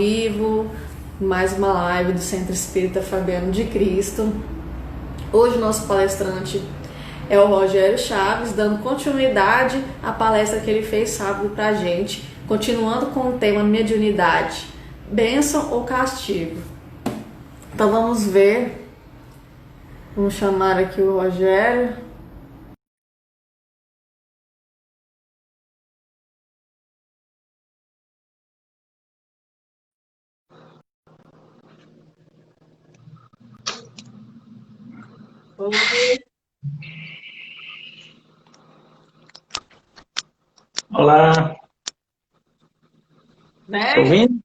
vivo, mais uma live do Centro Espírita Fabiano de Cristo. Hoje o nosso palestrante é o Rogério Chaves, dando continuidade à palestra que ele fez sábado pra gente, continuando com o tema mediunidade, bênção ou castigo. Então vamos ver, vamos chamar aqui o Rogério. Oi. Olá, tá Bem? ouvindo?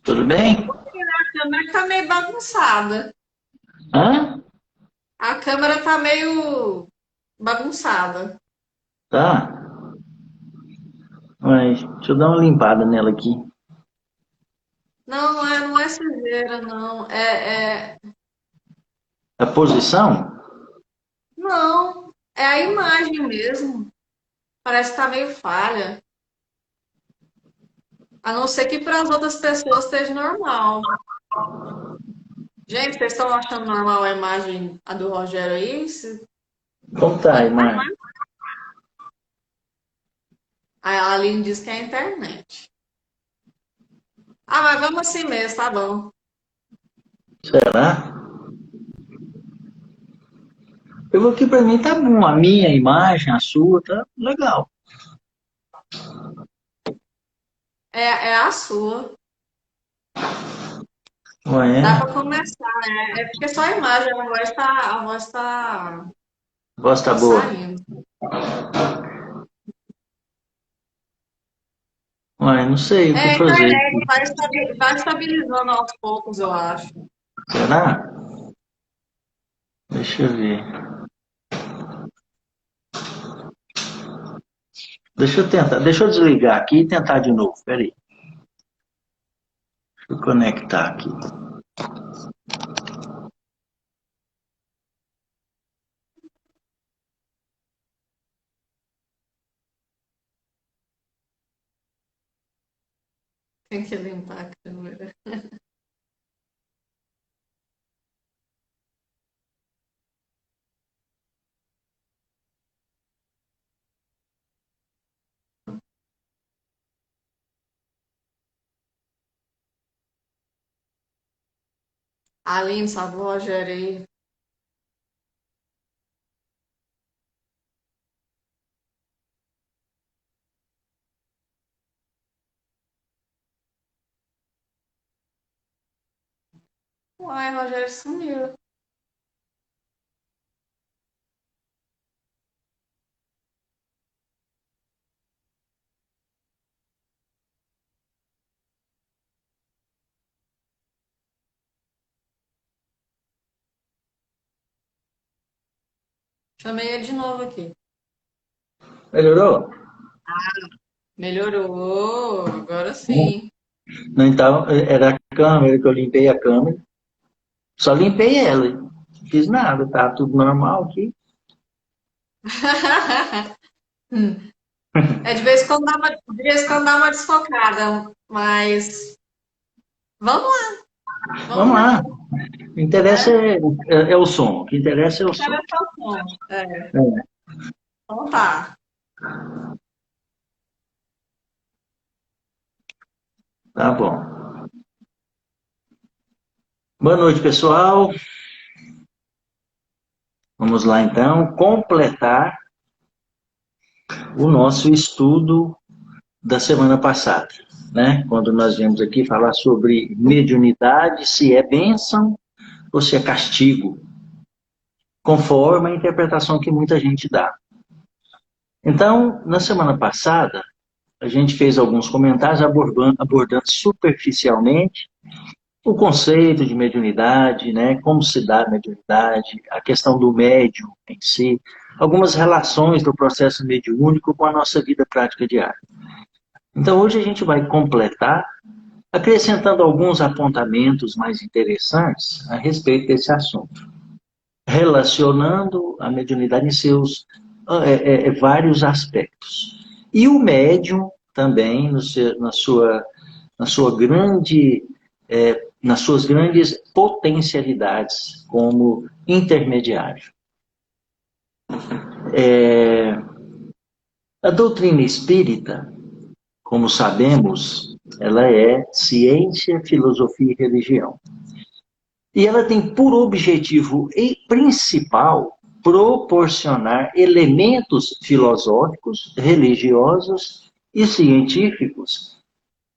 Tudo bem? A câmera tá meio bagunçada. Hã? A câmera tá meio bagunçada. Tá. Mas deixa eu dar uma limpada nela aqui. Não é sujeira, não. A posição? Não, é a imagem mesmo. Parece que tá meio falha. A não ser que para as outras pessoas esteja normal. Gente, vocês estão achando normal a imagem a do Rogério aí? Como tá a imagem? A Aline diz que é a internet. Ah, mas vamos assim mesmo, tá bom. Será? Eu aqui pra mim tá bom. A minha imagem, a sua, tá legal. É a sua. Ué, Dá para começar, né? É porque só a imagem, a voz a voz tá tá boa. saindo. Ué, não sei o É, que a fazer. internet vai estabilizando aos poucos, eu acho. Será? Deixa eu ver. Deixa eu tentar. Deixa eu desligar aqui e tentar de novo. Peraí. Deixa eu conectar aqui. Tem que limpar a câmera. Aline, salve o Rogério aí. Uai, Rogério sumiu. Chamei ele de novo aqui. Melhorou? Melhorou, agora sim. Não, então, era a câmera que eu limpei a câmera. Só limpei ela. Não fiz nada, tá tudo normal aqui. É de vez em quando dá uma desfocada, mas vamos lá, Vamos vamos lá. lá. O que interessa é o som. O que interessa é o som. Espera só o som. É, É, então tá. tá bom. Boa noite, pessoal. Vamos lá, então, completar o nosso estudo da semana passada, né? Quando nós viemos aqui falar sobre mediunidade, se é bênção ou se é castigo, conforme a interpretação que muita gente dá. Então, na semana passada, a gente fez alguns comentários abordando superficialmente o conceito de mediunidade, né, como se dá a mediunidade, a questão do médium em si, algumas relações do processo mediúnico com a nossa vida prática diária. Então, hoje a gente vai completar, acrescentando alguns apontamentos mais interessantes a respeito desse assunto, relacionando a mediunidade em seus vários aspectos. E o médium também, na sua na sua nas suas grandes potencialidades como intermediário. A doutrina espírita, como sabemos, ela é ciência, filosofia e religião. E ela tem por objetivo principal proporcionar elementos filosóficos, religiosos e científicos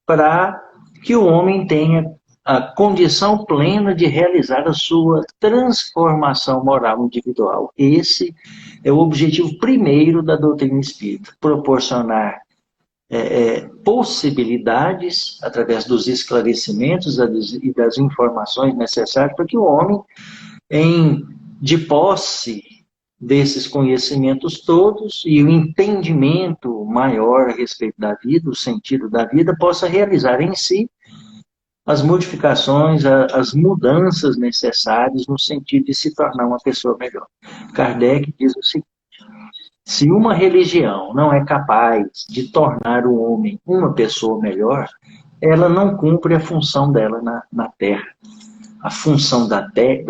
para que o homem tenha a condição plena de realizar a sua transformação moral individual. Esse é o objetivo primeiro da doutrina espírita, proporcionar possibilidades, através dos esclarecimentos e das informações necessárias para que o homem, de posse desses conhecimentos todos e o entendimento maior a respeito da vida, o sentido da vida, possa realizar em si as modificações, as mudanças necessárias no sentido de se tornar uma pessoa melhor. Kardec diz o seguinte: se uma religião não é capaz de tornar o homem uma pessoa melhor, ela não cumpre a função dela na Terra. A função da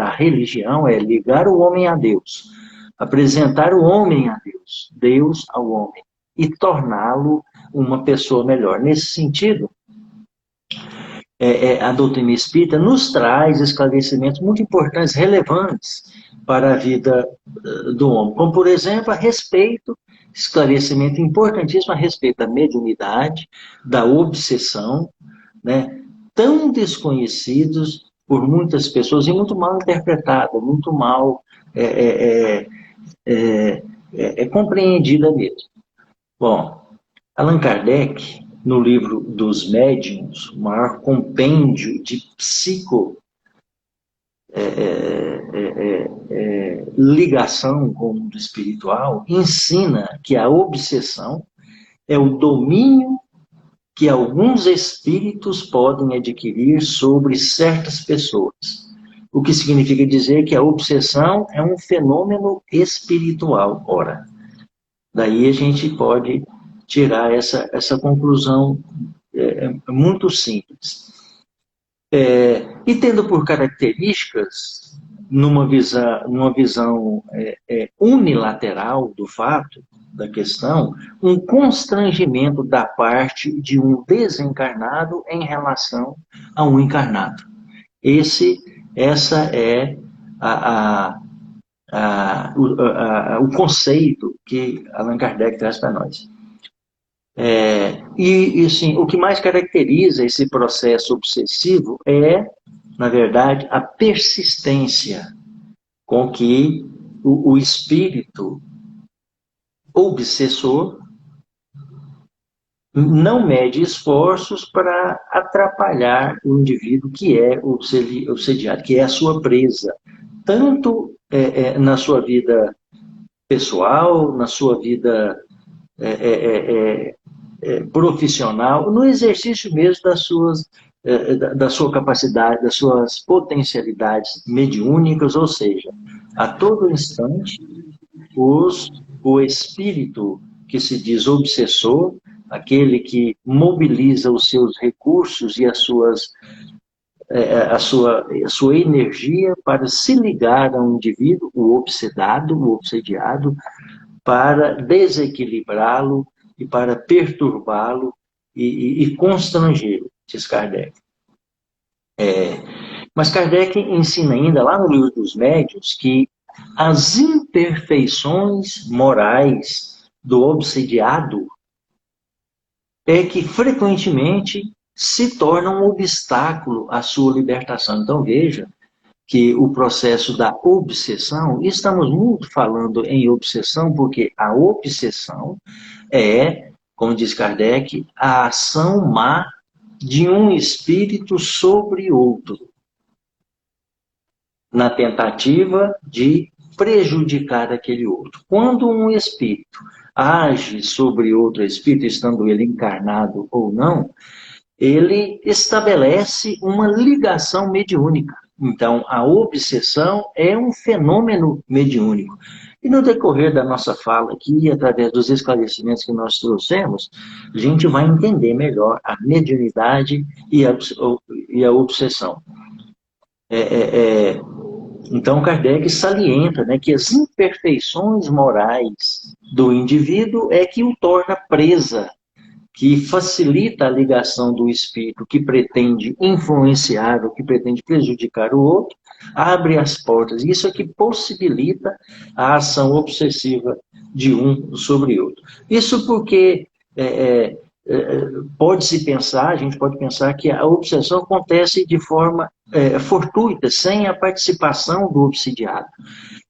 religião é ligar o homem a Deus, apresentar o homem a Deus, Deus ao homem, e torná-lo uma pessoa melhor. Nesse sentido, a doutrina espírita nos traz esclarecimentos muito importantes, relevantes para a vida do homem, como, por exemplo, esclarecimento importantíssimo a respeito da mediunidade, da obsessão, né, tão desconhecidos por muitas pessoas e muito mal interpretada, muito mal compreendida mesmo. Bom, Allan Kardec, no livro dos Médiuns, o maior compêndio de ligação com o mundo espiritual, ensina que a obsessão é o domínio que alguns espíritos podem adquirir sobre certas pessoas. O que significa dizer que a obsessão é um fenômeno espiritual. Ora, daí a gente pode tirar essa conclusão muito simples. E tendo por características, numa visão unilateral do fato, da questão, um constrangimento da parte de um desencarnado em relação a um encarnado. Essa é o conceito que Allan Kardec traz para nós. Assim, o que mais caracteriza esse processo obsessivo é, na verdade, a persistência com que o espírito obsessor não mede esforços para atrapalhar o indivíduo que é obsediado, que é a sua presa, tanto na sua vida pessoal, na sua vida profissional, no exercício mesmo da sua capacidade, das suas potencialidades mediúnicas, ou seja, a todo instante, o espírito que se diz obsessor, aquele que mobiliza os seus recursos e a sua energia para se ligar a um indivíduo, o obsedado, o obsediado, para desequilibrá-lo e para perturbá-lo e constrangê-lo, diz Kardec. Mas Kardec ensina ainda, lá no Livro dos Médiuns, que as imperfeições morais do obsediado é que frequentemente se tornam um obstáculo à sua libertação. Então veja que o processo da obsessão, e estamos muito falando em obsessão, porque a obsessão é, como diz Kardec, a ação má de um espírito sobre outro, na tentativa de prejudicar aquele outro. Quando um espírito age sobre outro espírito, estando ele encarnado ou não, ele estabelece uma ligação mediúnica. Então, a obsessão é um fenômeno mediúnico. E no decorrer da nossa fala aqui, através dos esclarecimentos que nós trouxemos, a gente vai entender melhor a mediunidade e a obsessão. Então, Kardec salienta, né, que as imperfeições morais do indivíduo é que o torna presa, que facilita a ligação do espírito que pretende influenciar ou que pretende prejudicar o outro, abre as portas. Isso é que possibilita a ação obsessiva de um sobre o outro. Isso porque pode-se pensar, a gente pode pensar que a obsessão acontece de forma fortuita, sem a participação do obsidiado.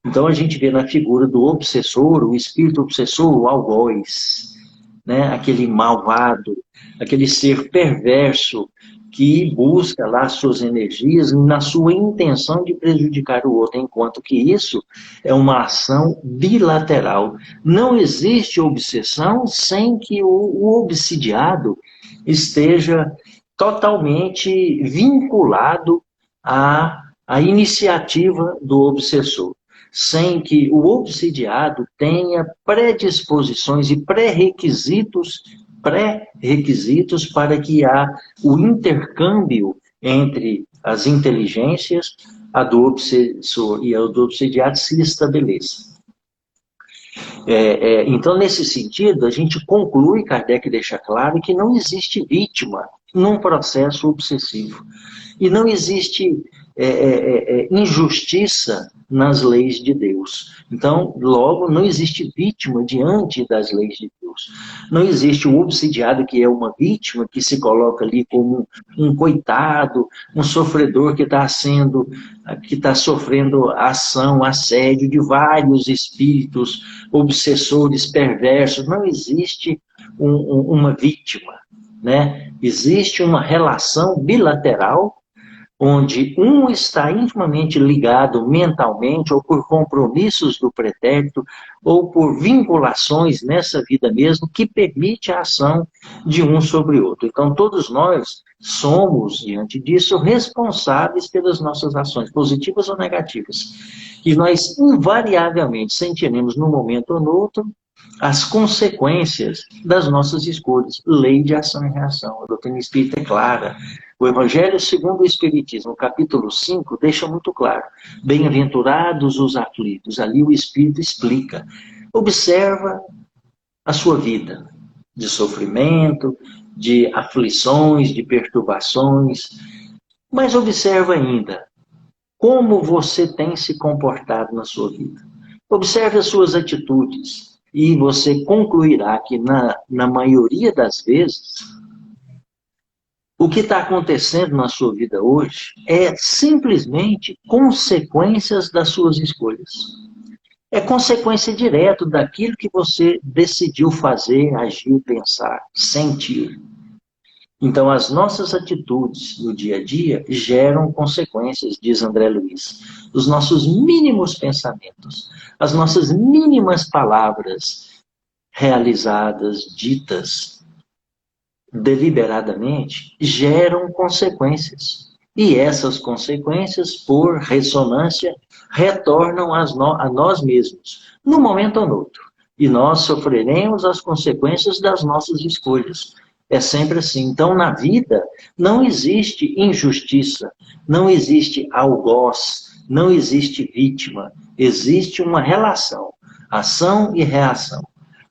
Então a gente vê na figura do obsessor, o espírito obsessor, o algoz, né? Aquele malvado, aquele ser perverso que busca lá suas energias na sua intenção de prejudicar o outro, enquanto que isso é uma ação bilateral. Não existe obsessão sem que o obsidiado esteja totalmente vinculado à iniciativa do obsessor, sem que o obsidiado tenha predisposições e pré-requisitos para que o intercâmbio entre as inteligências, a do obsessor e a do obsidiado, se estabeleça. Então, nesse sentido, a gente conclui, Kardec deixa claro, que não existe vítima num processo obsessivo. E não existe injustiça nas leis de Deus. Então, logo, não existe vítima diante das leis de Deus. Não existe o obsidiado que é uma vítima, que se coloca ali como um coitado, um sofredor que está sofrendo ação, assédio de vários espíritos obsessores perversos. Não existe uma vítima, né? Existe uma relação bilateral onde um está intimamente ligado mentalmente, ou por compromissos do pretérito, ou por vinculações nessa vida mesmo, que permite a ação de um sobre o outro. Então, todos nós somos, diante disso, responsáveis pelas nossas ações, positivas ou negativas. E nós, invariavelmente, sentiremos, num momento ou no outro, as consequências das nossas escolhas. Lei de ação e reação. A doutrina espírita é clara. O Evangelho segundo o Espiritismo, capítulo 5, deixa muito claro. Bem-aventurados os aflitos. Ali o Espírito explica. Observa a sua vida de sofrimento, de aflições, de perturbações. Mas observa ainda como você tem se comportado na sua vida. Observe as suas atitudes. E você concluirá que, na maioria das vezes, o que está acontecendo na sua vida hoje é simplesmente consequências das suas escolhas. É consequência direta daquilo que você decidiu fazer, agir, pensar, sentir. Então, as nossas atitudes no dia a dia geram consequências, diz André Luiz. Os nossos mínimos pensamentos, as nossas mínimas palavras realizadas, ditas deliberadamente, geram consequências. E essas consequências, por ressonância, retornam a nós mesmos, num momento ou no outro. E nós sofreremos as consequências das nossas escolhas. É sempre assim. Então, na vida, não existe injustiça, não existe algoz, não existe vítima. Existe uma relação, ação e reação.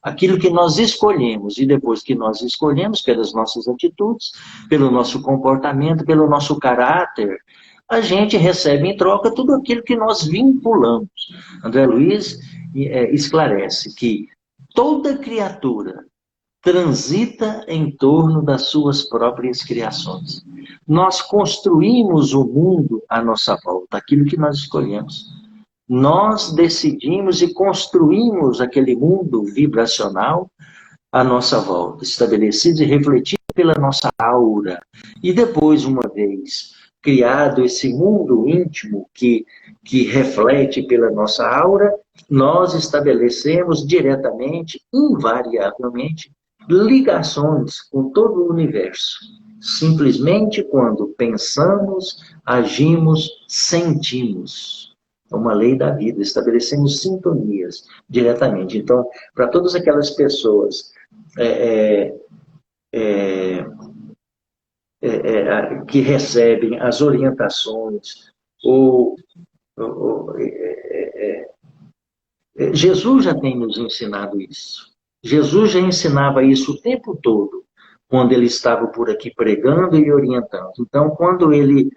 Aquilo que nós escolhemos, e depois que nós escolhemos, pelas nossas atitudes, pelo nosso comportamento, pelo nosso caráter, a gente recebe em troca tudo aquilo que nós vinculamos. André Luiz esclarece que toda criatura transita em torno das suas próprias criações. Nós construímos o mundo à nossa volta, aquilo que nós escolhemos. Nós decidimos e construímos aquele mundo vibracional à nossa volta, estabelecido e refletido pela nossa aura. E depois, uma vez criado esse mundo íntimo que reflete pela nossa aura, nós estabelecemos diretamente, invariavelmente, ligações com todo o universo. Simplesmente quando pensamos, agimos, sentimos. É uma lei da vida, estabelecemos sintonias diretamente. Então, para todas aquelas pessoas é, é, que recebem as orientações, ou, ou Jesus já tem nos ensinado isso. Jesus já ensinava isso o tempo todo, quando ele estava por aqui pregando e orientando. Então, quando ele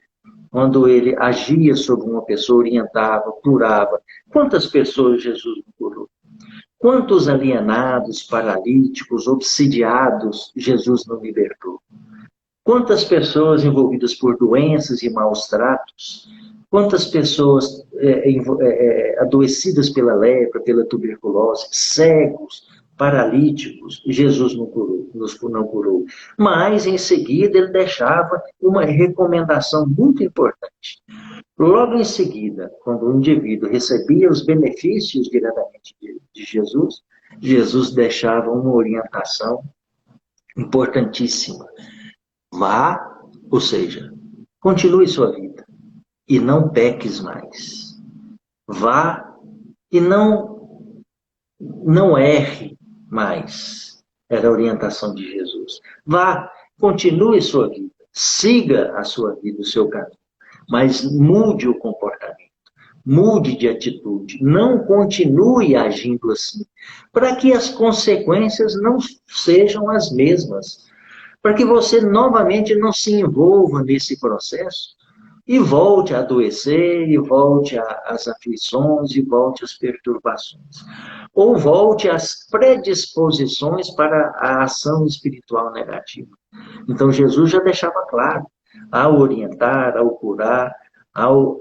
agia sobre uma pessoa, orientava, curava, quantas pessoas Jesus não curou? Quantos alienados, paralíticos, obsidiados Jesus não libertou? Quantas pessoas envolvidas por doenças e maus tratos? Quantas pessoas adoecidas pela lepra, pela tuberculose, cegos, paralíticos, Jesus não curou. Mas, em seguida, ele deixava uma recomendação muito importante. Logo em seguida, quando o indivíduo recebia os benefícios diretamente de Jesus, Jesus deixava uma orientação importantíssima. Vá, ou seja, continue sua vida e não peques mais. Vá e não erre mais. Era a orientação de Jesus. Vá, continue sua vida, siga a sua vida, o seu caminho, mas mude o comportamento, mude de atitude, não continue agindo assim, para que as consequências não sejam as mesmas, para que você novamente não se envolva nesse processo e volte a adoecer, e volte às aflições, e volte às perturbações. Ou volte às predisposições para a ação espiritual negativa. Então, Jesus já deixava claro, ao orientar, ao curar, ao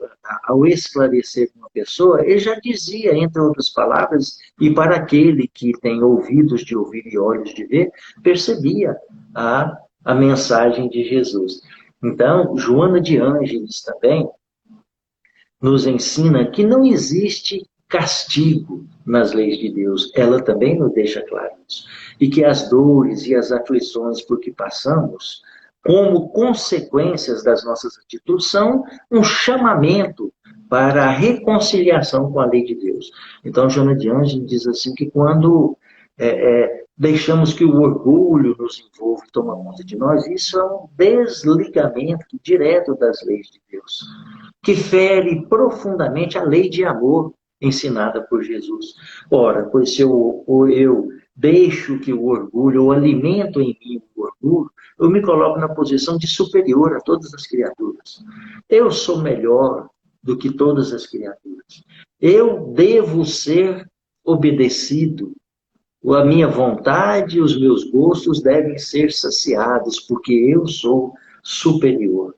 esclarecer uma pessoa, ele já dizia, entre outras palavras, e para aquele que tem ouvidos de ouvir e olhos de ver, percebia a mensagem de Jesus. Então, Joana de Ângeles também nos ensina que não existe castigo nas leis de Deus. Ela também nos deixa claro isso. E que as dores e as aflições por que passamos, como consequências das nossas atitudes, são um chamamento para a reconciliação com a lei de Deus. Então, Joana de Ângeles diz assim que quando deixamos que o orgulho nos envolva e toma conta de nós, isso é um desligamento direto das leis de Deus, que fere profundamente a lei de amor ensinada por Jesus. Ora, pois se eu deixo que o orgulho, ou alimento em mim o orgulho, eu me coloco na posição de superior a todas as criaturas. Eu sou melhor do que todas as criaturas. Eu devo ser obedecido. A minha vontade e os meus gostos devem ser saciados, porque eu sou superior.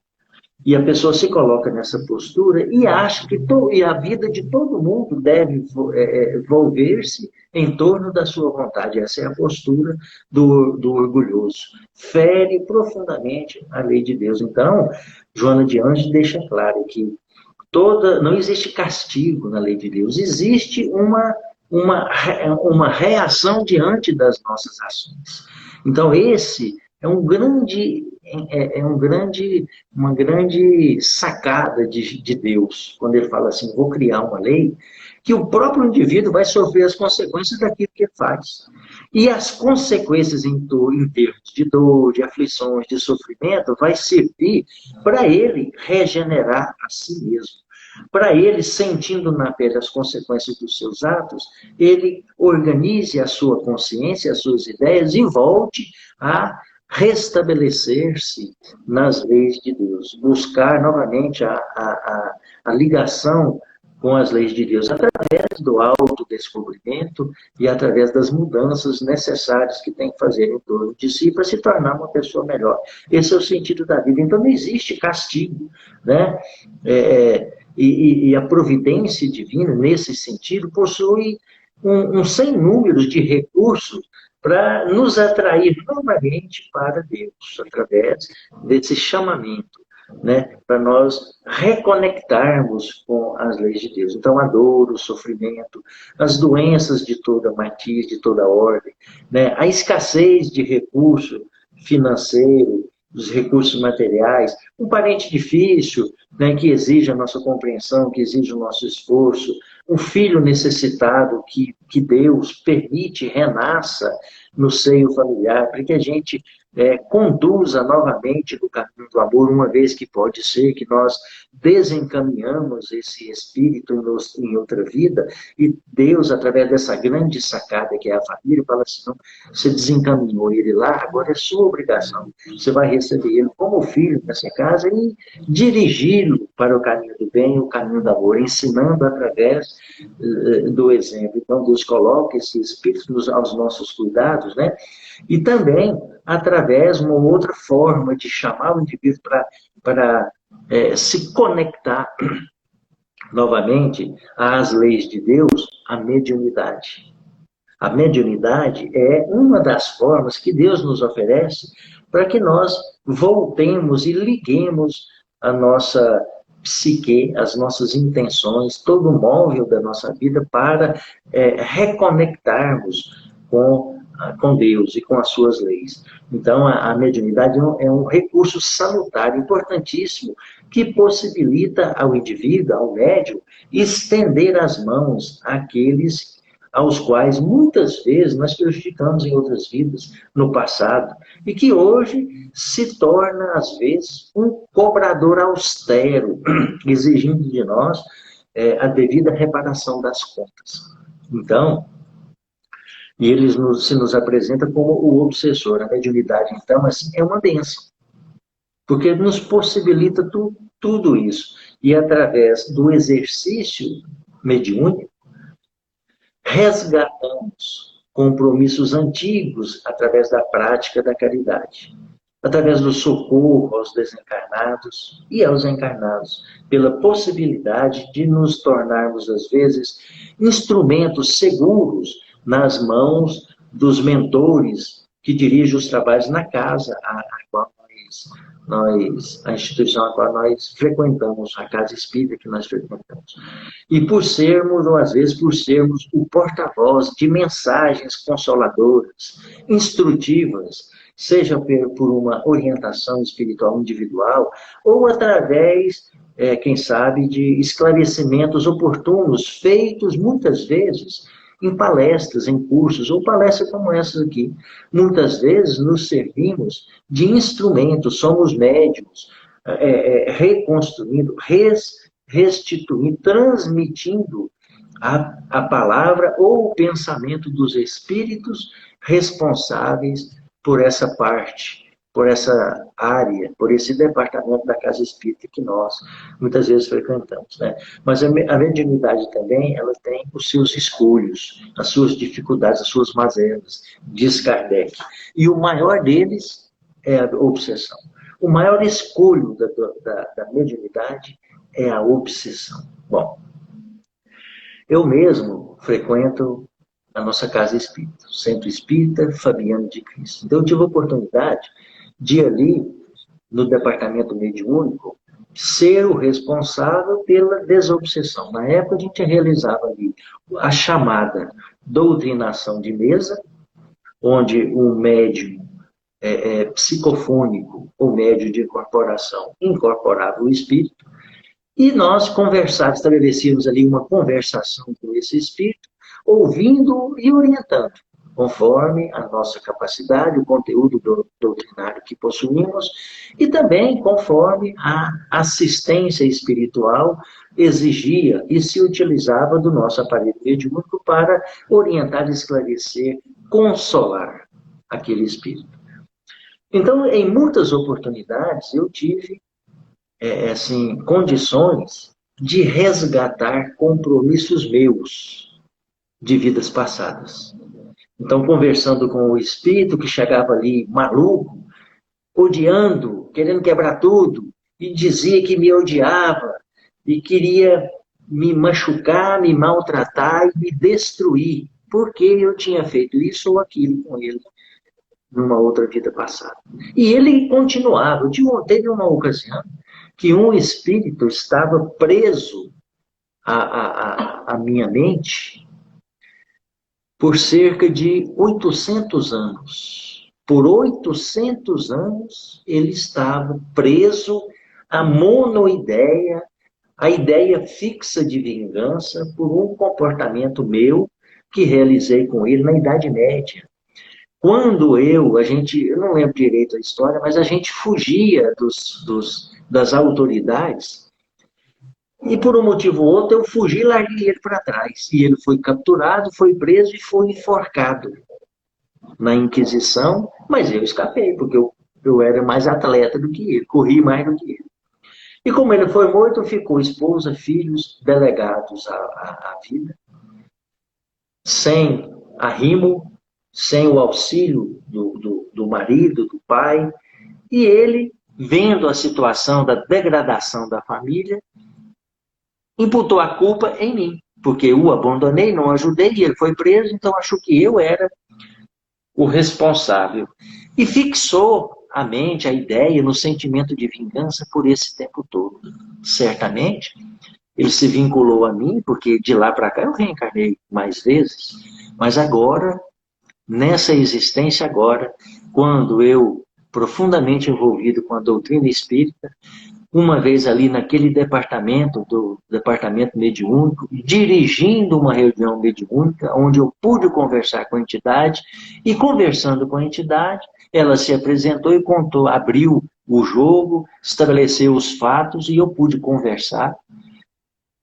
E a pessoa se coloca nessa postura e acha que a vida de todo mundo deve volver-se em torno da sua vontade. Essa é a postura do orgulhoso. Fere profundamente a lei de Deus. Então, Joana de Ângeles deixa claro que não existe castigo na lei de Deus, existe uma reação diante das nossas ações. Então, esse é uma grande sacada de Deus, quando ele fala assim, vou criar uma lei, que o próprio indivíduo vai sofrer as consequências daquilo que ele faz. E as consequências em termos de dor, de aflições, de sofrimento, vai servir para ele regenerar a si mesmo. Para ele, sentindo na pele as consequências dos seus atos, ele organize a sua consciência, as suas ideias e volte a restabelecer-se nas leis de Deus. Buscar novamente a ligação com as leis de Deus, através do autodescobrimento e através das mudanças necessárias que tem que fazer em torno de si para se tornar uma pessoa melhor. Esse é o sentido da vida. Então, não existe castigo, né? E a providência divina, nesse sentido, possui um sem números de recursos para nos atrair novamente para Deus, através desse chamamento, né, para nós reconectarmos com as leis de Deus. Então, a dor, o sofrimento, as doenças de toda matiz, de toda ordem, né, a escassez de recurso financeiro, dos recursos materiais, um parente difícil, né, que exige a nossa compreensão, que exige o nosso esforço, um filho necessitado que Deus permite renasça no seio familiar, para que a gente conduza novamente no caminho do amor, uma vez que pode ser que nós desencaminhamos esse espírito em outra vida, e Deus, através dessa grande sacada que é a família, fala assim, não, você desencaminhou ele lá, agora é sua obrigação, você vai receber ele como filho nessa casa e dirigi-lo para o caminho do bem, o caminho do amor, ensinando através do exemplo. Então, Deus coloca esse espírito aos nossos cuidados, né? E também através de uma outra forma de chamar o indivíduo para se conectar novamente às leis de Deus, a mediunidade. A mediunidade é uma das formas que Deus nos oferece para que nós voltemos e liguemos a nossa psique, as nossas intenções, todo o móvel da nossa vida para reconectarmos com Deus e com as suas leis. Então, a mediunidade é um recurso salutar, importantíssimo, que possibilita ao indivíduo, ao médium, estender as mãos àqueles aos quais muitas vezes nós prejudicamos em outras vidas, no passado, e que hoje se torna, às vezes, um cobrador austero, exigindo de nós a devida reparação das contas. Então, e ele se nos apresenta como o obsessor. A mediunidade, então, assim, é uma bênção, porque nos possibilita tudo isso. E através do exercício mediúnico, resgatamos compromissos antigos através da prática da caridade, através do socorro aos desencarnados e aos encarnados, pela possibilidade de nos tornarmos, às vezes, instrumentos seguros nas mãos dos mentores que dirigem os trabalhos na casa a qual a instituição a qual nós frequentamos, a casa espírita que nós frequentamos. E por sermos, ou às vezes por sermos, o porta-voz de mensagens consoladoras, instrutivas, seja por uma orientação espiritual individual, ou através, quem sabe, de esclarecimentos oportunos, feitos muitas vezes em palestras, em cursos, ou palestras como essas aqui. Muitas vezes nos servimos de instrumentos, somos médiuns, reconstruindo, restituindo, transmitindo a palavra ou o pensamento dos espíritos responsáveis por essa parte, por essa área, por esse departamento da casa espírita que nós muitas vezes frequentamos, né? Mas a mediunidade também, ela tem os seus escolhos, as suas dificuldades, as suas mazelas, diz Kardec. E o maior deles é a obsessão. O maior escolho da mediunidade é a obsessão. Bom, eu mesmo frequento a nossa casa espírita, o Centro Espírita Fabiano de Cristo. Então, eu tive a oportunidade de ali, no departamento mediúnico, ser o responsável pela desobsessão. Na época, a gente realizava ali a chamada doutrinação de mesa, onde o médium psicofônico, ou médium de incorporação, incorporava o espírito, e nós estabelecíamos ali uma conversação com esse espírito, ouvindo e orientando, conforme a nossa capacidade, o conteúdo doutrinário que possuímos, e também conforme a assistência espiritual exigia e se utilizava do nosso aparelho mediúnico para orientar, esclarecer, consolar aquele espírito. Então, em muitas oportunidades, eu tive condições de resgatar compromissos meus de vidas passadas. Então, conversando com o espírito que chegava ali maluco, odiando, querendo quebrar tudo, e dizia que me odiava, e queria me machucar, me maltratar e me destruir, porque eu tinha feito isso ou aquilo com ele numa outra vida passada. E ele continuava. Teve uma ocasião que um espírito estava preso à minha mente por cerca de 800 anos. Por 800 anos, ele estava preso a monoideia, a ideia fixa de vingança por um comportamento meu que realizei com ele na Idade Média. Quando eu não lembro direito a história, mas a gente fugia das autoridades e por um motivo ou outro eu fugi e larguei ele para trás. E ele foi capturado, foi preso e foi enforcado na Inquisição, mas eu escapei, porque eu era mais atleta do que ele, corri mais do que ele. E como ele foi morto, ficou esposa, filhos, delegados à vida, sem arrimo, sem o auxílio do marido, do pai, e ele, vendo a situação da degradação da família, imputou a culpa em mim, porque eu o abandonei, não ajudei, e ele foi preso, então achou que eu era o responsável. E fixou a mente, a ideia, no sentimento de vingança por esse tempo todo. Certamente, ele se vinculou a mim, porque de lá para cá eu reencarnei mais vezes, mas agora, nessa existência agora, quando eu, profundamente envolvido com a doutrina espírita, uma vez ali naquele departamento, do departamento mediúnico, dirigindo uma reunião mediúnica, onde eu pude conversar com a entidade, e conversando com a entidade, ela se apresentou e contou, abriu o jogo, estabeleceu os fatos, e eu pude conversar.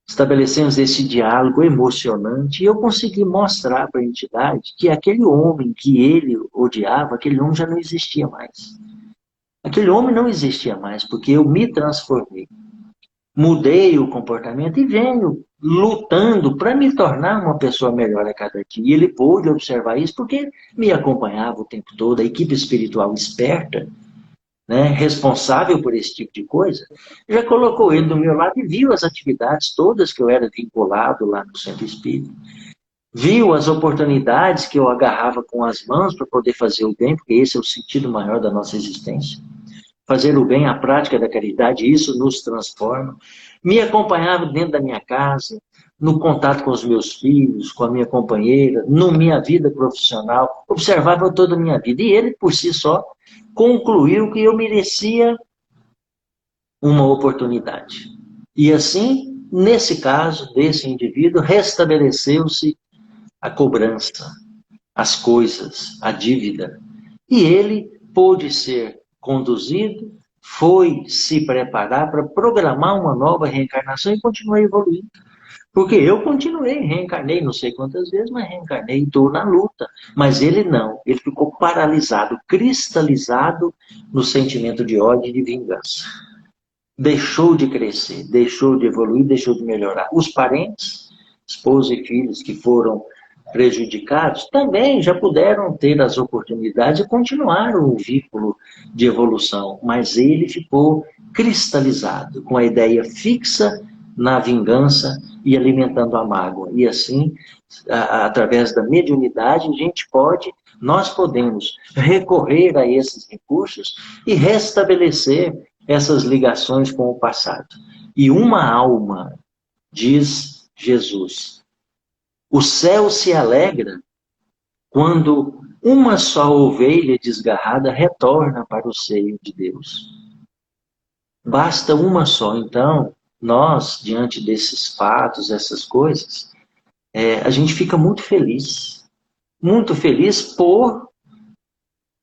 Estabelecemos esse diálogo emocionante, e eu consegui mostrar para a entidade que aquele homem que ele odiava, aquele homem já não existia mais. Aquele homem não existia mais, porque eu me transformei. Mudei o comportamento e venho lutando para me tornar uma pessoa melhor a cada dia. E ele pôde observar isso porque me acompanhava o tempo todo, a equipe espiritual esperta, né, responsável por esse tipo de coisa, já colocou ele do meu lado e viu as atividades todas que eu era vinculado lá no Centro Espírita. Viu as oportunidades que eu agarrava com as mãos para poder fazer o bem, porque esse é o sentido maior da nossa existência. Fazer o bem, a prática da caridade, isso nos transforma. Me acompanhava dentro da minha casa, no contato com os meus filhos, com a minha companheira, na minha vida profissional, observava toda a minha vida. E ele, por si só, concluiu que eu merecia uma oportunidade. E assim, nesse caso, desse indivíduo, restabeleceu-se a cobrança, as coisas, a dívida. E ele pôde ser conduzido, foi se preparar para programar uma nova reencarnação e continuar evoluindo. Porque eu continuei, reencarnei não sei quantas vezes, mas reencarnei e estou na luta. Mas ele não, ele ficou paralisado, cristalizado no sentimento de ódio e de vingança. Deixou de crescer, deixou de evoluir, deixou de melhorar. Os parentes, esposa e filhos que foram prejudicados, também já puderam ter as oportunidades e continuaram o vínculo de evolução, mas ele ficou cristalizado, com a ideia fixa na vingança e alimentando a mágoa. E assim, através da mediunidade, nós podemos recorrer a esses recursos e restabelecer essas ligações com o passado. E uma alma, diz Jesus, o céu se alegra quando uma só ovelha desgarrada retorna para o seio de Deus. Basta uma só. Então, nós, diante desses fatos, essas coisas, a gente fica muito feliz por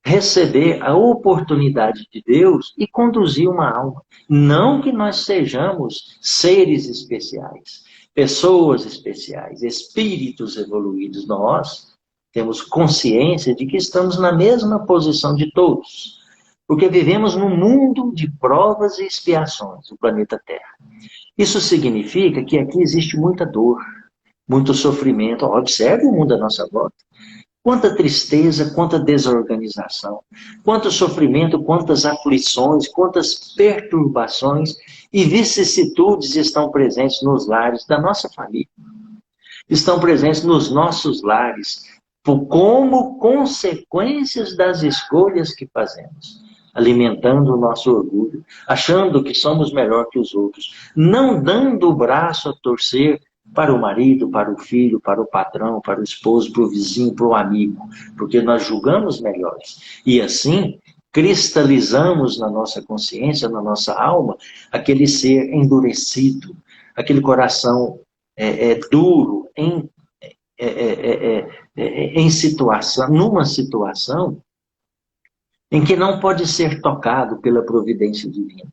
receber a oportunidade de Deus e conduzir uma alma. Não que nós sejamos seres especiais, pessoas especiais, espíritos evoluídos. Nós temos consciência de que estamos na mesma posição de todos, porque vivemos num mundo de provas e expiações, o planeta Terra. Isso significa que aqui existe muita dor, muito sofrimento. Observe o mundo à nossa volta. Quanta tristeza, quanta desorganização, quanto sofrimento, quantas aflições, quantas perturbações e vicissitudes estão presentes nos lares da nossa família. Estão presentes nos nossos lares, como consequências das escolhas que fazemos. Alimentando o nosso orgulho, achando que somos melhor que os outros, não dando o braço a torcer para o marido, para o filho, para o patrão, para o esposo, para o vizinho, para o amigo, porque nós julgamos melhores. E assim, cristalizamos na nossa consciência, na nossa alma, aquele ser endurecido, aquele coração duro, em situação, numa situação em que não pode ser tocado pela providência divina.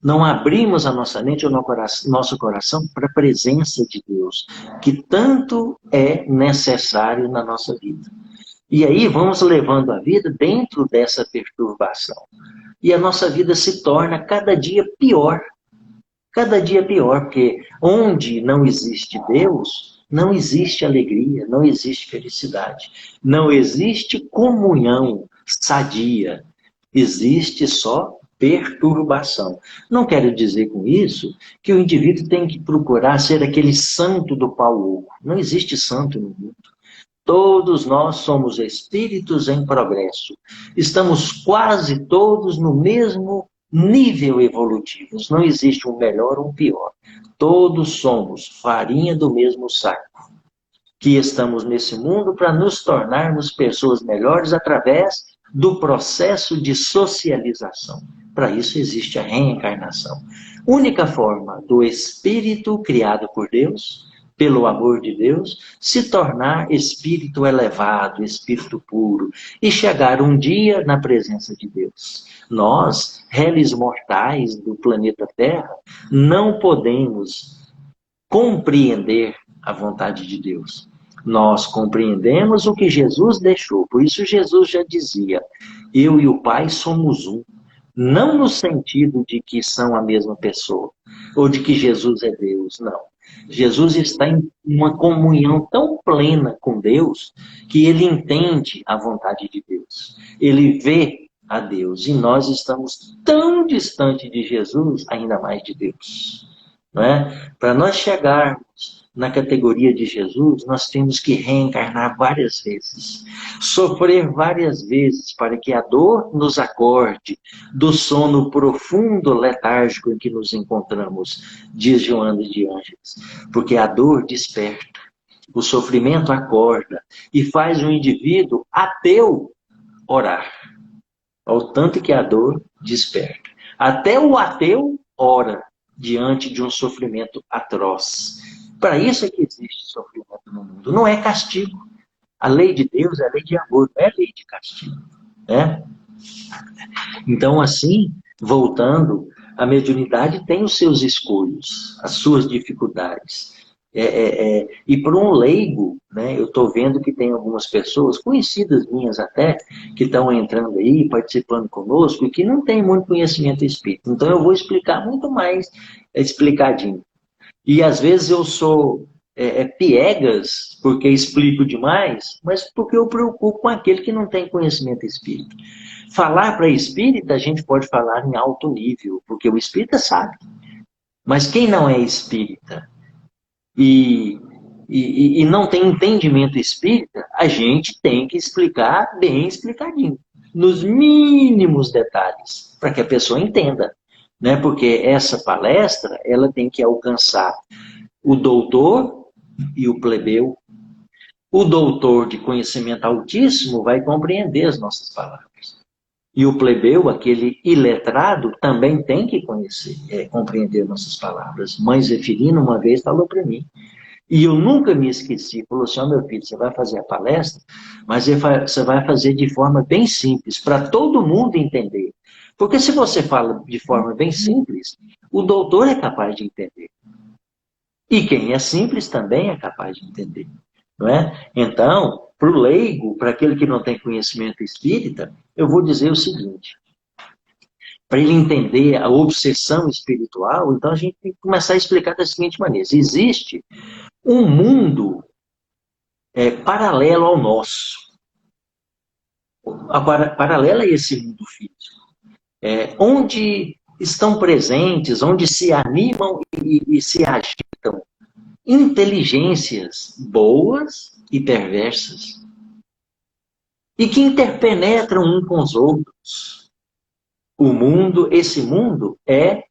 Não abrimos a nossa mente ou nosso coração para a presença de Deus, que tanto é necessário na nossa vida. E aí vamos levando a vida dentro dessa perturbação. E a nossa vida se torna cada dia pior. Cada dia pior, porque onde não existe Deus, não existe alegria, não existe felicidade. Não existe comunhão sadia. Existe só perturbação. Não quero dizer com isso que o indivíduo tem que procurar ser aquele santo do pau oco. Não existe santo no mundo. Todos nós somos espíritos em progresso. Estamos quase todos no mesmo nível evolutivo. Não existe um melhor ou um pior. Todos somos farinha do mesmo saco. Que estamos nesse mundo para nos tornarmos pessoas melhores através do processo de socialização. Para isso existe a reencarnação. Única forma do espírito criado por Deus, pelo amor de Deus, se tornar espírito elevado, espírito puro, e chegar um dia na presença de Deus. Nós, réis mortais do planeta Terra, não podemos compreender a vontade de Deus. Nós compreendemos o que Jesus deixou. Por isso Jesus já dizia, eu e o Pai somos um. Não no sentido de que são a mesma pessoa, ou de que Jesus é Deus, não. Jesus está em uma comunhão tão plena com Deus, que ele entende a vontade de Deus. Ele vê a Deus, e nós estamos tão distante de Jesus, ainda mais de Deus. Não é? Para nós chegarmos na categoria de Jesus, nós temos que reencarnar várias vezes, sofrer várias vezes para que a dor nos acorde do sono profundo, letárgico em que nos encontramos, diz Joana de Ângeles. Porque a dor desperta, o sofrimento acorda e faz o indivíduo ateu orar, ao tanto que a dor desperta. Até o ateu ora diante de um sofrimento atroz. Para isso é que existe sofrimento no mundo. Não é castigo. A lei de Deus é lei de amor, não é lei de castigo. Né? Então, assim, voltando, a mediunidade tem os seus escolhos, as suas dificuldades. E para um leigo, né, eu estou vendo que tem algumas pessoas, conhecidas minhas até, que estão entrando aí, participando conosco, e que não têm muito conhecimento espírita. Então eu vou explicar muito mais explicadinho. E às vezes eu sou piegas, porque explico demais, mas porque eu preocupo com aquele que não tem conhecimento espírita. Falar para espírita, a gente pode falar em alto nível, porque o espírita sabe. Mas quem não é espírita e não tem entendimento espírita, a gente tem que explicar bem explicadinho, nos mínimos detalhes, para que a pessoa entenda. Né? Porque essa palestra, ela tem que alcançar o doutor e o plebeu. O doutor de conhecimento altíssimo vai compreender as nossas palavras. E o plebeu, aquele iletrado, também tem que compreender nossas palavras. Mãe Zeferina uma vez falou para mim, e eu nunca me esqueci, falou assim, meu filho, você vai fazer a palestra, mas você vai fazer de forma bem simples, para todo mundo entender. Porque se você fala de forma bem simples, o doutor é capaz de entender. E quem é simples também é capaz de entender. Não é? Então, para o leigo, para aquele que não tem conhecimento espírita, eu vou dizer o seguinte. Para ele entender a obsessão espiritual, então a gente tem que começar a explicar da seguinte maneira. Existe um mundo paralelo ao nosso. Paralelo a esse mundo físico. Onde estão presentes, onde se animam e se agitam inteligências boas e perversas, e que interpenetram um com os outros. Esse mundo é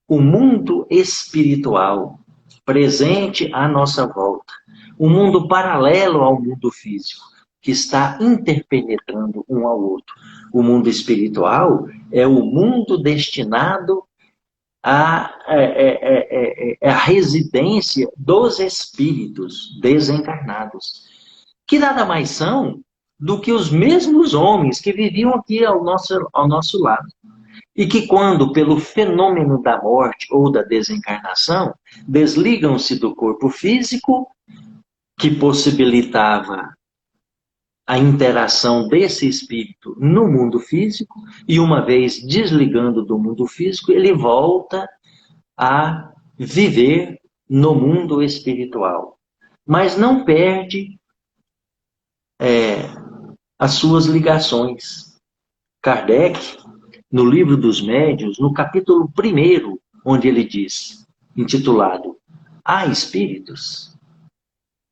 o mundo espiritual, presente à nossa volta. Um mundo paralelo ao mundo físico, que está interpenetrando um ao outro. O mundo espiritual é o mundo destinado à residência dos espíritos desencarnados, que nada mais são do que os mesmos homens que viviam aqui ao nosso lado. E que quando, pelo fenômeno da morte ou da desencarnação, desligam-se do corpo físico, que possibilitava a interação desse espírito no mundo físico, e uma vez desligando do mundo físico, ele volta a viver no mundo espiritual. Mas não perde as suas ligações. Kardec, no Livro dos Médiuns, no capítulo 1, onde ele diz, intitulado Há Espíritos,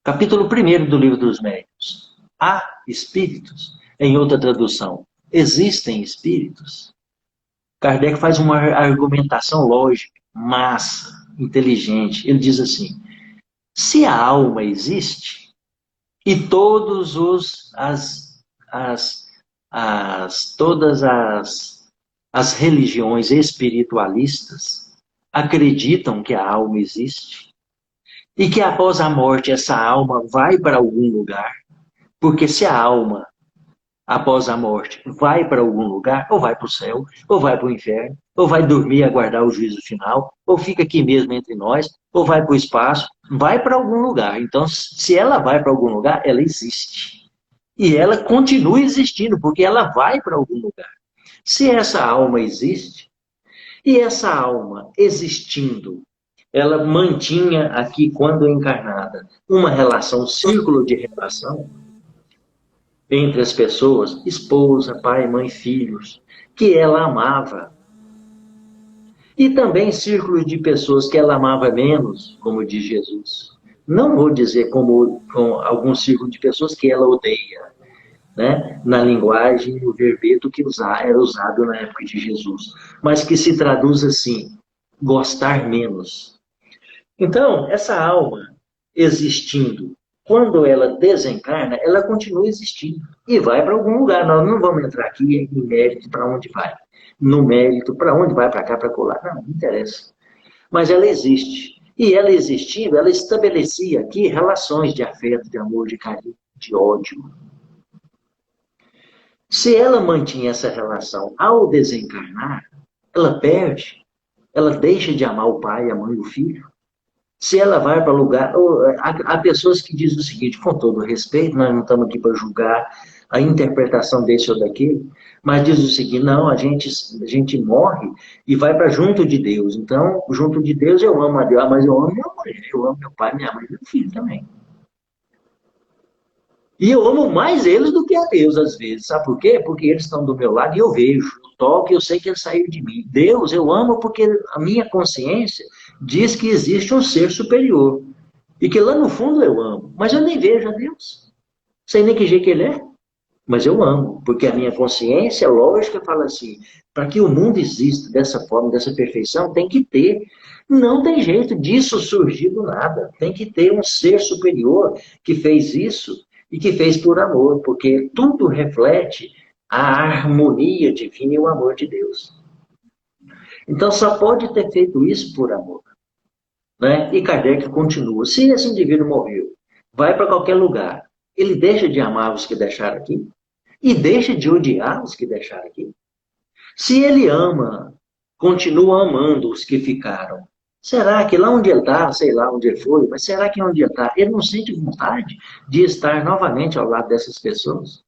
capítulo 1 do Livro dos Médiuns, há espíritos. Em outra tradução, existem espíritos. Kardec faz uma argumentação lógica, massa, inteligente. Ele diz assim, se a alma existe, e todas as religiões espiritualistas acreditam que a alma existe, e que após a morte essa alma vai para algum lugar, porque se a alma, após a morte, vai para algum lugar, ou vai para o céu, ou vai para o inferno, ou vai dormir e aguardar o juízo final, ou fica aqui mesmo entre nós, ou vai para o espaço, vai para algum lugar. Então, se ela vai para algum lugar, ela existe. E ela continua existindo, porque ela vai para algum lugar. Se essa alma existe, e essa alma existindo, ela mantinha aqui, quando encarnada, uma relação, um círculo de relação entre as pessoas, esposa, pai, mãe, filhos, que ela amava. E também círculo de pessoas que ela amava menos, como diz Jesus. Não vou dizer com algum círculo de pessoas que ela odeia, né? Na linguagem, o verbeto que era usado na época de Jesus, mas que se traduz assim, gostar menos. Então, essa alma existindo, quando ela desencarna, ela continua existindo e vai para algum lugar. Nós não vamos entrar aqui em mérito para onde vai. No mérito, para onde vai, para cá, para colar. Não interessa. Mas ela existe. E ela existindo, ela estabelecia aqui relações de afeto, de amor, de carinho, de ódio. Se ela mantinha essa relação ao desencarnar, ela perde. Ela deixa de amar o pai, a mãe, o filho. Se ela vai para lugar... Há pessoas que dizem o seguinte, com todo respeito, nós não estamos aqui para julgar a interpretação desse ou daquele, mas diz o seguinte, não, a gente morre e vai para junto de Deus. Então, junto de Deus eu amo a Deus, mas eu amo minha mulher, eu amo meu pai, minha mãe e meu filho também. E eu amo mais eles do que a Deus, às vezes. Sabe por quê? Porque eles estão do meu lado e eu vejo, eu toco e eu sei que eles saíram de mim. Deus eu amo porque a minha consciência diz que existe um ser superior. E que lá no fundo eu amo. Mas eu nem vejo a Deus. Sei nem que jeito que ele é. Mas eu amo. Porque a minha consciência lógica fala assim, para que o mundo exista dessa forma, dessa perfeição, tem que ter. Não tem jeito disso surgir do nada. Tem que ter um ser superior que fez isso e que fez por amor, porque tudo reflete a harmonia divina e o amor de Deus. Então só pode ter feito isso por amor. Né? E Kardec continua, se esse indivíduo morreu, vai para qualquer lugar, ele deixa de amar os que deixaram aqui? E deixa de odiar os que deixaram aqui? Se ele ama, continua amando os que ficaram, será que lá onde ele está, sei lá onde ele foi, mas será que onde ele está, ele não sente vontade de estar novamente ao lado dessas pessoas?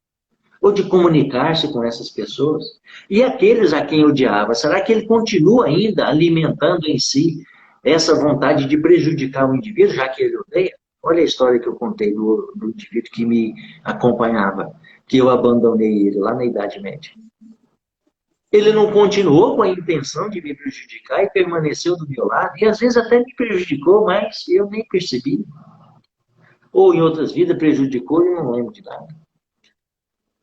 Ou de comunicar-se com essas pessoas? E aqueles a quem odiava, será que ele continua ainda alimentando em si essa vontade de prejudicar o indivíduo, já que ele odeia? Olha a história que eu contei do indivíduo que me acompanhava, que eu abandonei ele lá na Idade Média. Ele não continuou com a intenção de me prejudicar e permaneceu do meu lado, e às vezes até me prejudicou, mas eu nem percebi. Ou em outras vidas prejudicou e eu não lembro de nada.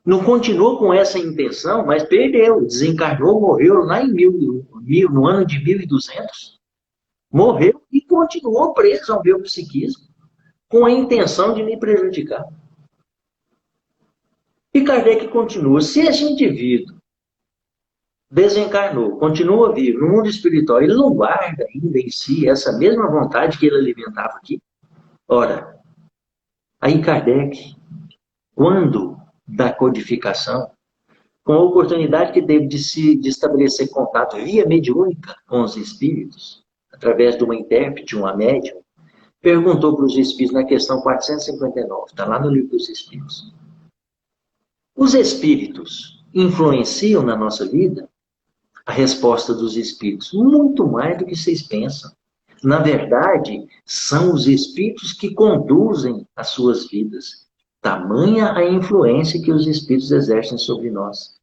Não continuou com essa intenção, mas perdeu, desencarnou, morreu lá no ano de 1200. Morreu e continuou preso ao meu psiquismo, com a intenção de me prejudicar. E Kardec continua, se esse indivíduo desencarnou, continua vivo no mundo espiritual, ele não guarda ainda em si essa mesma vontade que ele alimentava aqui? Ora, aí Kardec, quando da codificação, com a oportunidade que teve de estabelecer contato via mediúnica com os espíritos, através de uma intérprete, uma médium, perguntou para os espíritos na questão 459, está lá no livro dos espíritos. Os espíritos influenciam na nossa vida? A resposta dos espíritos, muito mais do que vocês pensam. Na verdade, são os espíritos que conduzem as suas vidas. Tamanha a influência que os espíritos exercem sobre nós.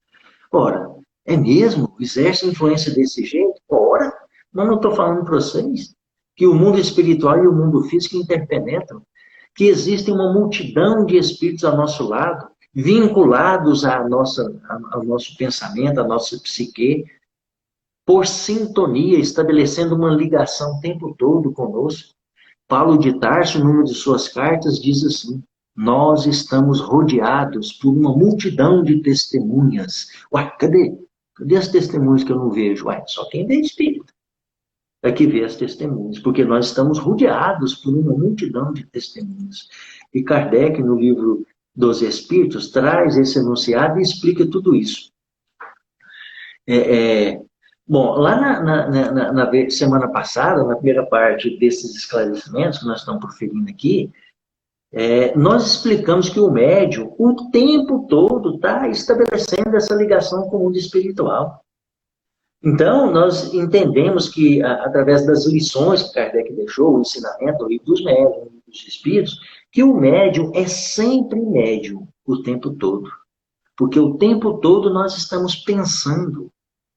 Ora, é mesmo? Exerce influência desse jeito? Ora, mas não estou falando para vocês que o mundo espiritual e o mundo físico interpenetram, que existe uma multidão de espíritos ao nosso lado, vinculados ao nosso pensamento, à nossa psique, por sintonia, estabelecendo uma ligação o tempo todo conosco. Paulo de Tarso, numa de suas cartas, diz assim, nós estamos rodeados por uma multidão de testemunhas. Ué, cadê as testemunhas que eu não vejo? Ué, só quem vê espírito é que vê as testemunhas, porque nós estamos rodeados por uma multidão de testemunhas. E Kardec, no livro dos Espíritos, traz esse enunciado e explica tudo isso. Bom, lá na semana passada, na primeira parte desses esclarecimentos que nós estamos proferindo aqui, nós explicamos que o médium, o tempo todo, está estabelecendo essa ligação com o mundo espiritual. Então, nós entendemos que, através das lições que Kardec deixou, o ensinamento, o livro dos médiuns, dos espíritos, que o médium é sempre médium o tempo todo. Porque o tempo todo nós estamos pensando,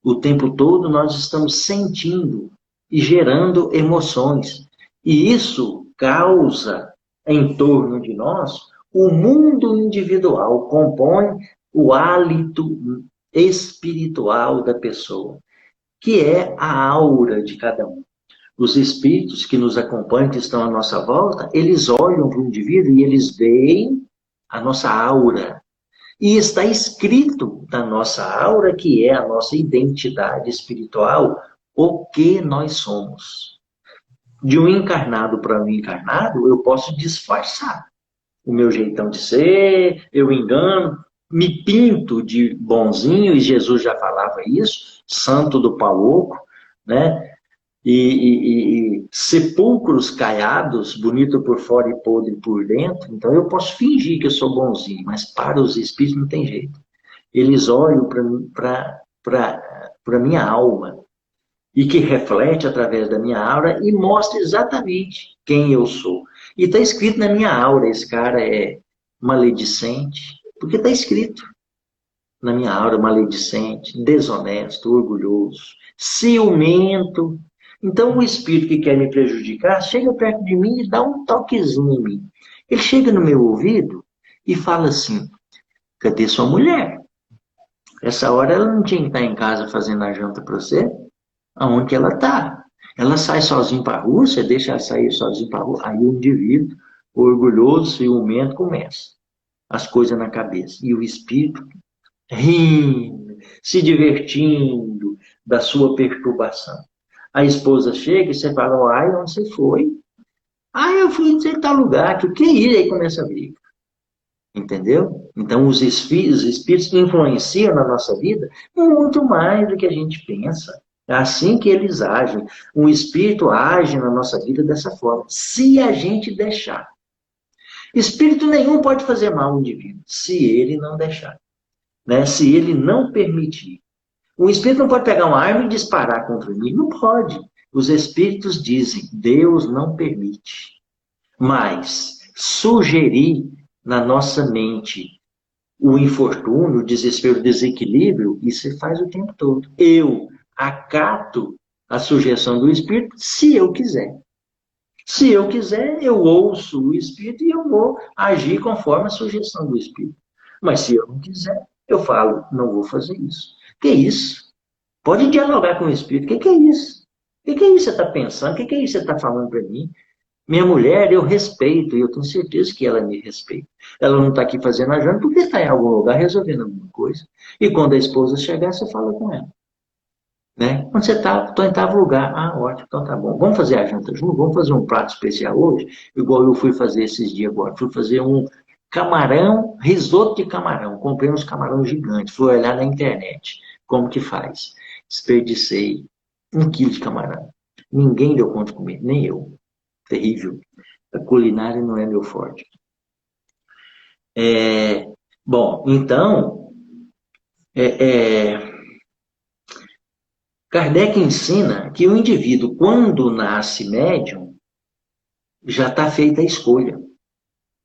o tempo todo nós estamos sentindo e gerando emoções. E isso causa em torno de nós o mundo individual, compõe o hálito espiritual da pessoa, que é a aura de cada um. Os espíritos que nos acompanham, que estão à nossa volta, eles olham para o indivíduo e eles veem a nossa aura. E está escrito na nossa aura, que é a nossa identidade espiritual, o que nós somos. De um encarnado para um encarnado, eu posso disfarçar o meu jeitão de ser, eu engano, me pinto de bonzinho, e Jesus já falava isso, santo do paloco, né? E sepulcros caiados, bonito por fora e podre por dentro. Então eu posso fingir que eu sou bonzinho, mas para os espíritos não tem jeito. Eles olham para a minha alma, e que reflete através da minha aura e mostra exatamente quem eu sou. E está escrito na minha aura, esse cara é maledicente, porque está escrito na minha aura, maledicente, desonesto, orgulhoso, ciumento. Então o espírito que quer me prejudicar chega perto de mim e dá um toquezinho em mim. Ele chega no meu ouvido e fala assim, cadê sua mulher? Essa hora ela não tinha que estar em casa fazendo a janta para você? Aonde ela está? Ela sai sozinha para a rua, você deixa ela sair sozinha para a rua, aí o indivíduo, orgulhoso, ciumento, começa as coisas na cabeça. E o espírito rindo, se divertindo da sua perturbação. A esposa chega e você fala, ai, onde você foi? Ah, eu fui em tal lugar, que é isso? Aí começa a briga. Entendeu? Então, os espíritos influenciam na nossa vida muito mais do que a gente pensa. É assim que eles agem. Um espírito age na nossa vida dessa forma, se a gente deixar. Espírito nenhum pode fazer mal ao indivíduo, se ele não deixar. Né? Se ele não permitir. Um espírito não pode pegar uma arma e disparar contra mim. Não pode. Os espíritos dizem, Deus não permite. Mas sugerir na nossa mente o infortúnio, o desespero, o desequilíbrio, isso você faz o tempo todo. Eu acato a sugestão do espírito se eu quiser. Se eu quiser, eu ouço o espírito e eu vou agir conforme a sugestão do espírito. Mas se eu não quiser, eu falo, não vou fazer isso. Que é isso? Pode dialogar com o espírito. Que é isso? Que é isso que você está pensando? Que é isso que você está falando para mim? Minha mulher, eu respeito, e eu tenho certeza que ela me respeita. Ela não está aqui fazendo a janta porque está em algum lugar resolvendo alguma coisa. E quando a esposa chegar, você fala com ela. Né? Quando você está, estou em tal lugar, ah, ótimo, então tá bom. Vamos fazer a janta junto? Vamos fazer um prato especial hoje? Igual eu fui fazer esses dias agora. Fui fazer um camarão, risoto de camarão. Comprei uns camarões gigantes. Fui olhar na internet como que faz. Desperdicei 1 quilo de camarão. Ninguém deu conta de comer, nem eu. Terrível. A culinária não é meu forte. Bom, então, é, é, Kardec ensina que o indivíduo, quando nasce médium, já está feita a escolha.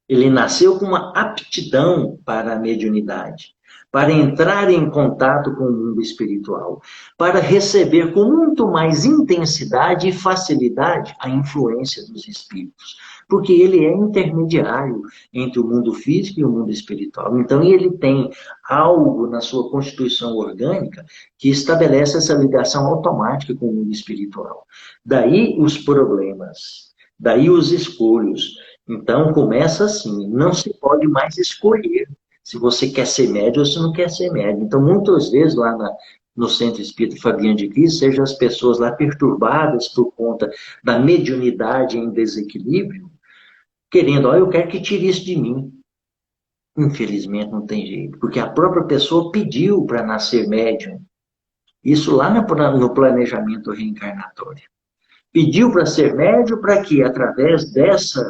Ele nasceu com uma aptidão para a mediunidade, para entrar em contato com o mundo espiritual, para receber com muito mais intensidade e facilidade a influência dos espíritos, porque ele é intermediário entre o mundo físico e o mundo espiritual. Então, ele tem algo na sua constituição orgânica que estabelece essa ligação automática com o mundo espiritual. Daí os problemas, daí os escolhos. Então, começa assim, não se pode mais escolher se você quer ser médio ou se não quer ser médio. Então, muitas vezes lá no Centro Espírita Fabiano de Cristo, sejam as pessoas lá perturbadas por conta da mediunidade em desequilíbrio, querendo, eu quero que tire isso de mim. Infelizmente, não tem jeito, porque a própria pessoa pediu para nascer médium. Isso lá no planejamento reencarnatório. Pediu para ser médium para que, através desse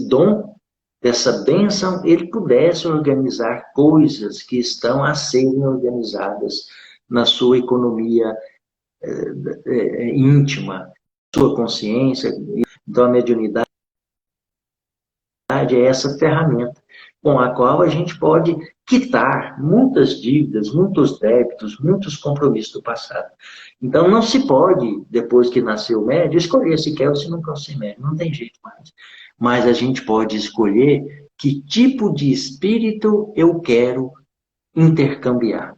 dom, dessa bênção, ele pudesse organizar coisas que estão a serem organizadas na sua economia íntima, sua consciência. Então, a mediunidade é essa ferramenta com a qual a gente pode quitar muitas dívidas, muitos débitos, muitos compromissos do passado. Então, não se pode, depois que nasceu o médium, escolher se quer ou se não quer ser médium. Não tem jeito mais. Mas a gente pode escolher que tipo de espírito eu quero intercambiar.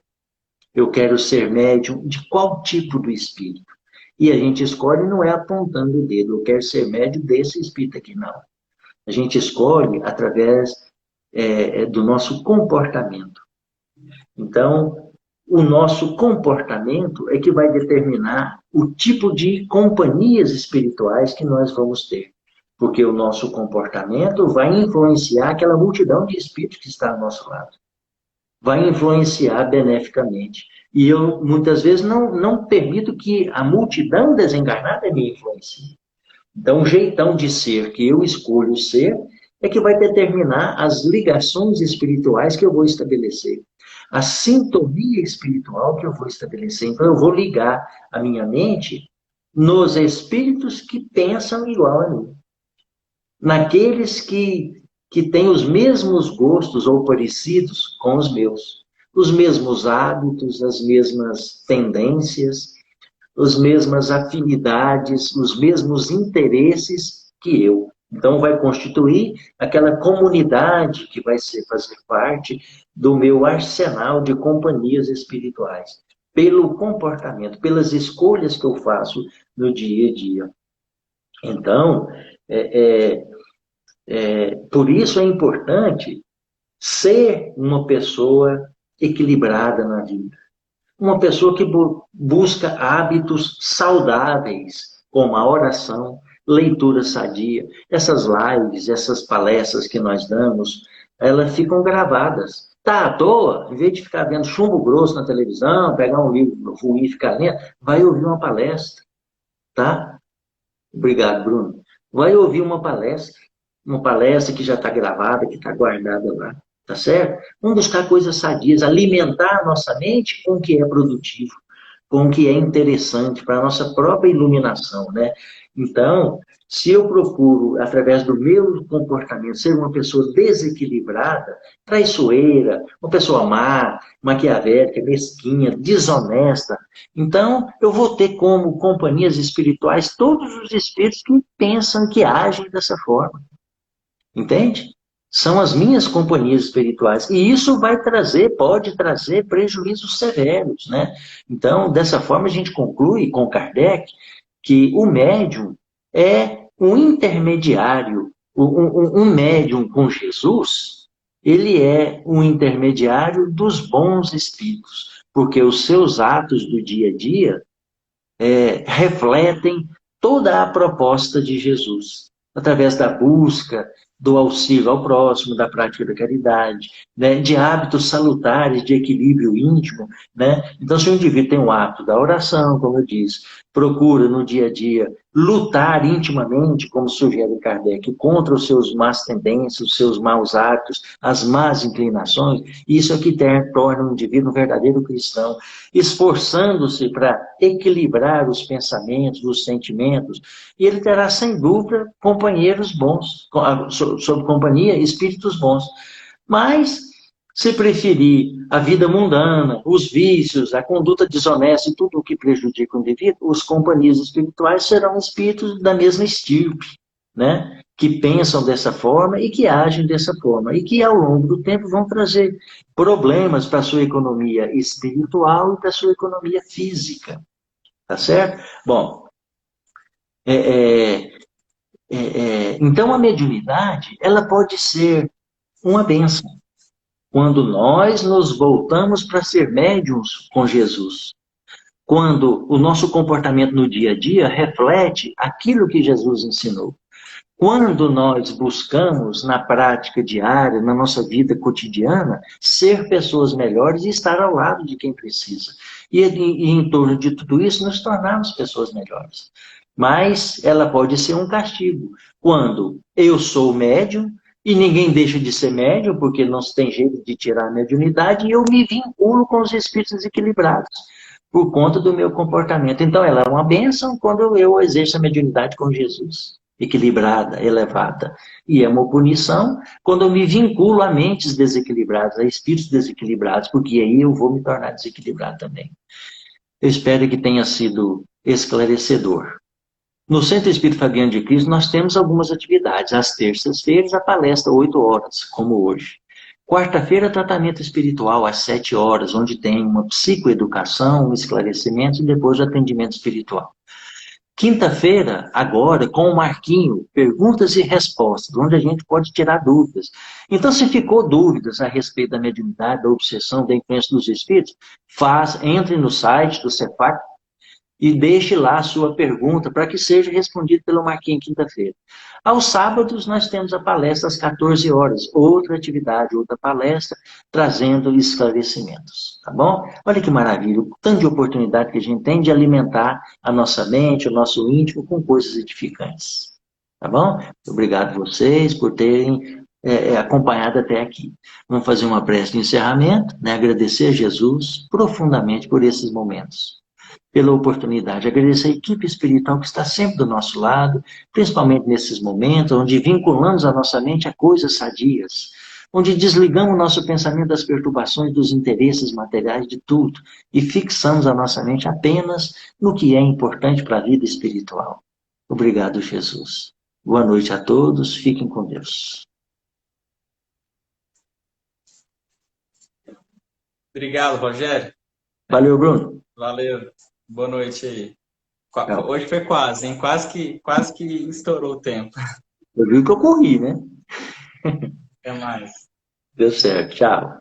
Eu quero ser médium de qual tipo do espírito? E a gente escolhe, não é apontando o dedo, eu quero ser médium desse espírito aqui, não. A gente escolhe através do nosso comportamento. Então, o nosso comportamento é que vai determinar o tipo de companhias espirituais que nós vamos ter. Porque o nosso comportamento vai influenciar aquela multidão de espíritos que está ao nosso lado. Vai influenciar beneficamente. E eu, muitas vezes, não permito que a multidão desencarnada me influencie. Então, o jeitão de ser que eu escolho ser é que vai determinar as ligações espirituais que eu vou estabelecer, a sintonia espiritual que eu vou estabelecer. Então, eu vou ligar a minha mente nos espíritos que pensam igual a mim, naqueles que têm os mesmos gostos ou parecidos com os meus, os mesmos hábitos, as mesmas tendências, as mesmas afinidades, os mesmos interesses que eu. Então, vai constituir aquela comunidade que vai fazer parte do meu arsenal de companhias espirituais, pelo comportamento, pelas escolhas que eu faço no dia a dia. Então, por isso é importante ser uma pessoa equilibrada na vida. Uma pessoa que busca hábitos saudáveis, como a oração, leitura sadia. Essas lives, essas palestras que nós damos, elas ficam gravadas. Tá à toa, em vez de ficar vendo chumbo grosso na televisão, pegar um livro ruim e ficar lendo, vai ouvir uma palestra, tá? Obrigado, Bruno. Vai ouvir uma palestra que já está gravada, que está guardada lá. Tá certo? Vamos buscar coisas sadias, alimentar a nossa mente com o que é produtivo, com o que é interessante para a nossa própria iluminação, né? Então, se eu procuro, através do meu comportamento, ser uma pessoa desequilibrada, traiçoeira, uma pessoa má, maquiavélica, mesquinha, desonesta, então eu vou ter como companhias espirituais todos os espíritos que pensam, que agem dessa forma. Entende? São as minhas companhias espirituais. E isso pode trazer prejuízos severos, né? Então, dessa forma, a gente conclui com Kardec que o médium é um intermediário, um médium com Jesus, ele é um intermediário dos bons espíritos, porque os seus atos do dia a dia refletem toda a proposta de Jesus, através da busca, do auxílio ao próximo, da prática da caridade, né, de hábitos salutares, de equilíbrio íntimo. Né? Então, se o indivíduo tem o hábito da oração, como eu disse, procura no dia a dia lutar intimamente, como sugere Kardec, contra os seus más tendências, os seus maus hábitos, as más inclinações, isso é que torna o indivíduo um verdadeiro cristão, esforçando-se para equilibrar os pensamentos, os sentimentos, e ele terá, sem dúvida, companheiros bons, sob companhia, espíritos bons. Mas, se preferir a vida mundana, os vícios, a conduta desonesta e tudo o que prejudica o indivíduo, os companheiros espirituais serão espíritos da mesma estirpe, né? Que pensam dessa forma e que agem dessa forma, e que ao longo do tempo vão trazer problemas para a sua economia espiritual e para a sua economia física. Tá certo? Bom, então a mediunidade, ela pode ser uma bênção quando nós nos voltamos para ser médiuns com Jesus. Quando o nosso comportamento no dia a dia reflete aquilo que Jesus ensinou. Quando nós buscamos, na prática diária, na nossa vida cotidiana, ser pessoas melhores e estar ao lado de quem precisa. E em torno de tudo isso, nos tornarmos pessoas melhores. Mas ela pode ser um castigo. Quando eu sou médium, e ninguém deixa de ser médium, porque não se tem jeito de tirar a mediunidade, e eu me vinculo com os espíritos desequilibrados, por conta do meu comportamento. Então, ela é uma bênção quando eu exerço a mediunidade com Jesus, equilibrada, elevada. E é uma punição quando eu me vinculo a mentes desequilibradas, a espíritos desequilibrados, porque aí eu vou me tornar desequilibrado também. Eu espero que tenha sido esclarecedor. No Centro Espírita Fabiano de Cristo, nós temos algumas atividades. Às terças-feiras, a palestra 8 horas, como hoje. Quarta-feira, tratamento espiritual às 7 horas, onde tem uma psicoeducação, um esclarecimento e depois o atendimento espiritual. Quinta-feira, agora, com o Marquinho, perguntas e respostas, onde a gente pode tirar dúvidas. Então, se ficou dúvidas a respeito da mediunidade, da obsessão, da influência dos espíritos, entre no site do Cefac e deixe lá a sua pergunta para que seja respondida pelo Marquinhos quinta-feira. Aos sábados, nós temos a palestra às 14 horas, outra atividade, outra palestra, trazendo esclarecimentos, tá bom? Olha que maravilha, o tanto de oportunidade que a gente tem de alimentar a nossa mente, o nosso íntimo com coisas edificantes, tá bom? Obrigado a vocês por terem acompanhado até aqui. Vamos fazer uma prece de encerramento, né? Agradecer a Jesus profundamente por esses momentos, pela oportunidade. Agradecer a equipe espiritual que está sempre do nosso lado, principalmente nesses momentos onde vinculamos a nossa mente a coisas sadias, onde desligamos o nosso pensamento das perturbações, dos interesses materiais, de tudo, e fixamos a nossa mente apenas no que é importante para a vida espiritual. Obrigado, Jesus. Boa noite a todos, fiquem com Deus. Obrigado, Rogério. Valeu, Bruno. Valeu. Boa noite aí. Tchau. Hoje foi quase, hein? Quase que estourou o tempo. Eu vi que eu corri, né? Até mais. Deu certo. Tchau.